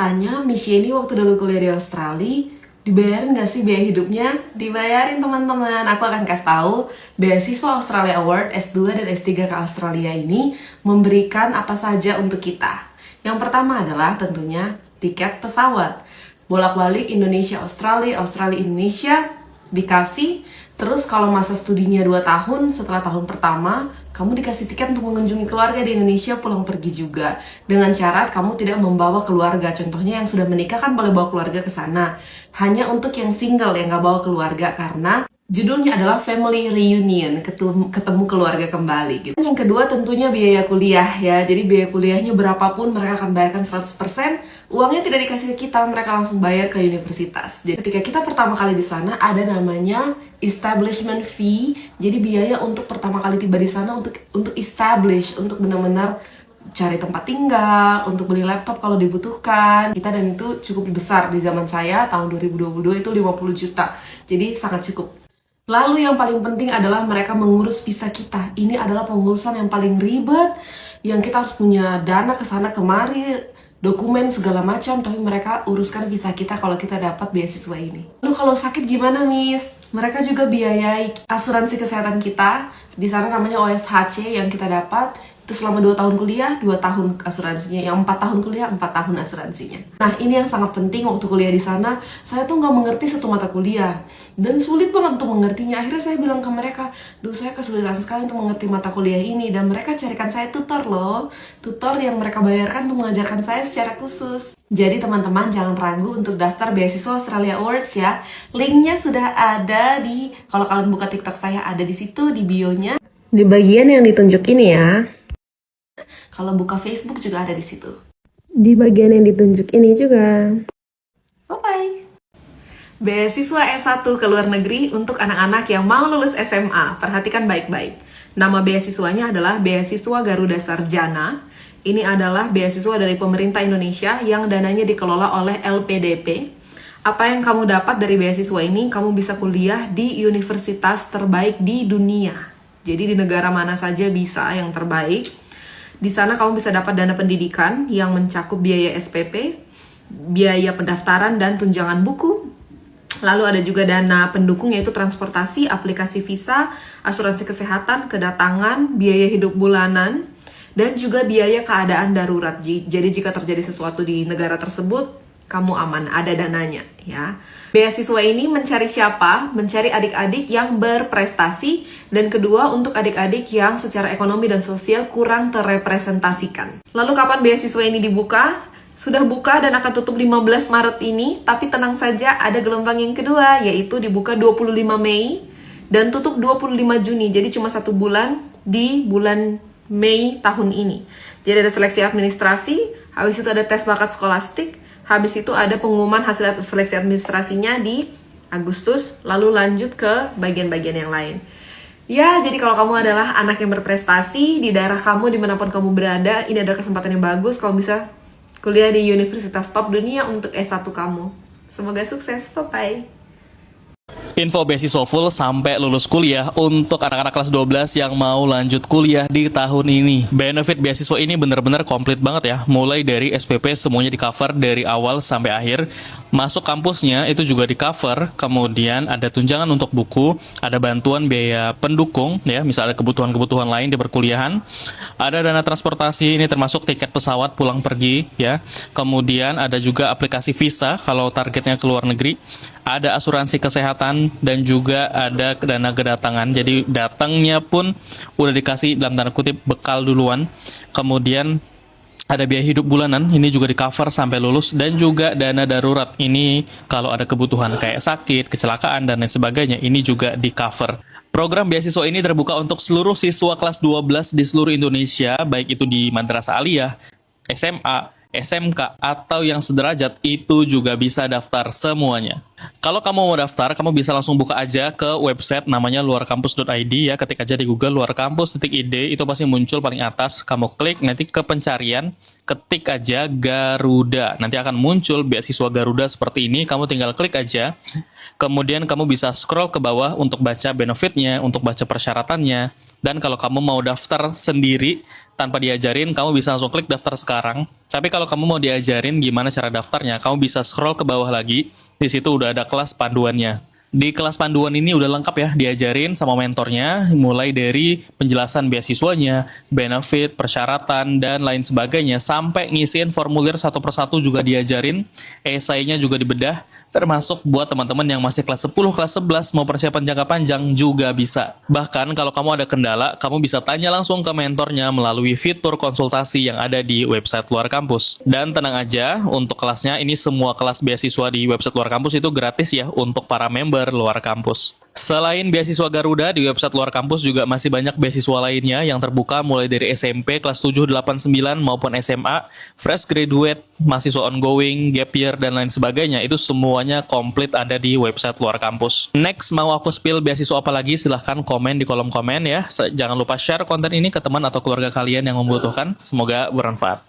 tanya, Miss Yeni waktu dulu kuliah di Australia, dibayarin nggak sih biaya hidupnya? Dibayarin teman-teman. Aku akan kasih tahu, beasiswa Australia Award S2 dan S3 ke Australia ini memberikan apa saja untuk kita. Yang pertama adalah tentunya tiket pesawat. Bolak-balik Indonesia-Australia, Australia-Indonesia dikasih. Terus kalau masa studinya 2 tahun, setelah tahun pertama, kamu dikasih tiket untuk mengunjungi keluarga di Indonesia, pulang pergi juga. Dengan syarat kamu tidak membawa keluarga. Contohnya yang sudah menikah kan boleh bawa keluarga ke sana. Hanya untuk yang single yang nggak bawa keluarga karena judulnya adalah Family Reunion, ketemu keluarga kembali gitu. Yang kedua tentunya biaya kuliah ya. Jadi biaya kuliahnya berapapun mereka akan bayarkan 100%. Uangnya tidak dikasih ke kita, mereka langsung bayar ke universitas. Jadi ketika kita pertama kali di sana ada namanya establishment fee. Jadi biaya untuk pertama kali tiba di sana untuk establish, untuk benar-benar cari tempat tinggal, untuk beli laptop kalau dibutuhkan. Kita dan itu cukup besar di zaman saya tahun 2022 itu 50 juta. Jadi sangat cukup. Lalu yang paling penting adalah mereka mengurus visa kita. Ini adalah pengurusan yang paling ribet, yang kita harus punya dana ke sana kemari, dokumen segala macam, tapi mereka uruskan visa kita kalau kita dapat beasiswa ini. Lalu kalau sakit gimana, Miss? Mereka juga biayai asuransi kesehatan kita. Di sana namanya OSHC yang kita dapat. Itu selama 2 tahun kuliah, 2 tahun asuransinya. Yang 4 tahun kuliah, 4 tahun asuransinya. Nah, ini yang sangat penting waktu kuliah di sana. Saya tuh nggak mengerti satu mata kuliah. Dan sulit banget untuk mengertinya. Akhirnya saya bilang ke mereka, duh saya kesulitan sekali untuk mengerti mata kuliah ini. Dan mereka carikan saya tutor loh. Tutor yang mereka bayarkan untuk mengajarkan saya secara khusus. Jadi teman-teman jangan ragu untuk daftar beasiswa Australia Awards ya. Linknya sudah ada di, kalau kalian buka TikTok saya ada di situ, di bio-nya. Di bagian yang ditunjuk ini ya. Kalau buka Facebook juga ada di situ. Di bagian yang ditunjuk ini juga. Bye-bye. Beasiswa S1 ke luar negeri untuk anak-anak yang mau lulus SMA. Perhatikan baik-baik. Nama beasiswanya adalah Beasiswa Garuda Sarjana. Ini adalah beasiswa dari pemerintah Indonesia yang dananya dikelola oleh LPDP. Apa yang kamu dapat dari beasiswa ini? Kamu bisa kuliah di universitas terbaik di dunia. Jadi di negara mana saja bisa yang terbaik. Di sana kamu bisa dapat dana pendidikan yang mencakup biaya SPP, biaya pendaftaran dan tunjangan buku. Lalu ada juga dana pendukung yaitu transportasi, aplikasi visa, asuransi kesehatan, kedatangan, biaya hidup bulanan, dan juga biaya keadaan darurat. Jadi jika terjadi sesuatu di negara tersebut, kamu aman, ada dananya ya. Beasiswa ini mencari siapa? Mencari adik-adik yang berprestasi, dan kedua untuk adik-adik yang secara ekonomi dan sosial kurang terrepresentasikan. Lalu kapan beasiswa ini dibuka? Sudah buka dan akan tutup 15 Maret ini, tapi tenang saja ada gelombang yang kedua, yaitu dibuka 25 Mei dan tutup 25 Juni. Jadi cuma 1 bulan di bulan Mei tahun ini. Jadi ada seleksi administrasi, habis itu ada tes bakat skolastik, habis itu ada pengumuman hasil seleksi administrasinya di Agustus, lalu lanjut ke bagian-bagian yang lain. Ya, jadi kalau kamu adalah anak yang berprestasi di daerah kamu, dimanapun kamu berada, ini adalah kesempatan yang bagus, kamu bisa kuliah di universitas top dunia untuk S1 kamu. Semoga sukses, bye-bye. Info beasiswa full sampai lulus kuliah untuk anak-anak kelas 12 yang mau lanjut kuliah di tahun ini. Benefit beasiswa ini benar-benar komplit banget ya. Mulai dari SPP semuanya di cover dari awal sampai akhir. Masuk kampusnya itu juga di cover. Kemudian ada tunjangan untuk buku, ada bantuan biaya pendukung ya, misalnya kebutuhan-kebutuhan lain di perkuliahan. Ada dana transportasi, ini termasuk tiket pesawat pulang pergi ya. Kemudian ada juga aplikasi visa kalau targetnya ke luar negeri. Ada asuransi kesehatan dan juga ada dana kedatangan. Jadi datangnya pun udah dikasih dalam tanda kutip bekal duluan. Kemudian ada biaya hidup bulanan, ini juga di cover sampai lulus. Dan juga dana darurat, ini kalau ada kebutuhan kayak sakit, kecelakaan, dan lain sebagainya, ini juga di cover. Program beasiswa ini terbuka untuk seluruh siswa kelas 12 di seluruh Indonesia, baik itu di Madrasah Aliyah, SMA, SMK, atau yang sederajat, itu juga bisa daftar semuanya. Kalau kamu mau daftar, kamu bisa langsung buka aja ke website namanya luarkampus.id ya. Ketik aja di Google luarkampus.id, itu pasti muncul paling atas. Kamu klik, nanti ke pencarian, ketik aja Garuda. Nanti akan muncul beasiswa Garuda seperti ini, kamu tinggal klik aja. Kemudian kamu bisa scroll ke bawah untuk baca benefitnya, untuk baca persyaratannya, Dan kalau kamu mau daftar sendiri tanpa diajarin, kamu bisa langsung klik daftar sekarang. Tapi kalau kamu mau diajarin gimana cara daftarnya, kamu bisa scroll ke bawah lagi. Di situ udah ada kelas panduannya. Di kelas panduan ini udah lengkap ya, diajarin sama mentornya, mulai dari penjelasan beasiswanya, benefit, persyaratan, dan lain sebagainya, sampai ngisiin formulir satu persatu juga diajarin, esainya juga dibedah, termasuk buat teman-teman yang masih kelas 10, kelas 11, mau persiapan jangka panjang juga bisa. Bahkan kalau kamu ada kendala, kamu bisa tanya langsung ke mentornya melalui fitur konsultasi yang ada di website luar kampus. Dan tenang aja, untuk kelasnya ini semua kelas beasiswa di website luar kampus itu gratis ya untuk para member luar kampus. Selain beasiswa Garuda, di website luar kampus juga masih banyak beasiswa lainnya yang terbuka mulai dari SMP kelas 7, 8, 9 maupun SMA, fresh graduate, mahasiswa ongoing, gap year, dan lain sebagainya. Itu semuanya komplit ada di website luar kampus. Next, mau aku spill beasiswa apa lagi? Silahkan komen di kolom komen ya. Jangan lupa share konten ini ke teman atau keluarga kalian yang membutuhkan. Semoga bermanfaat.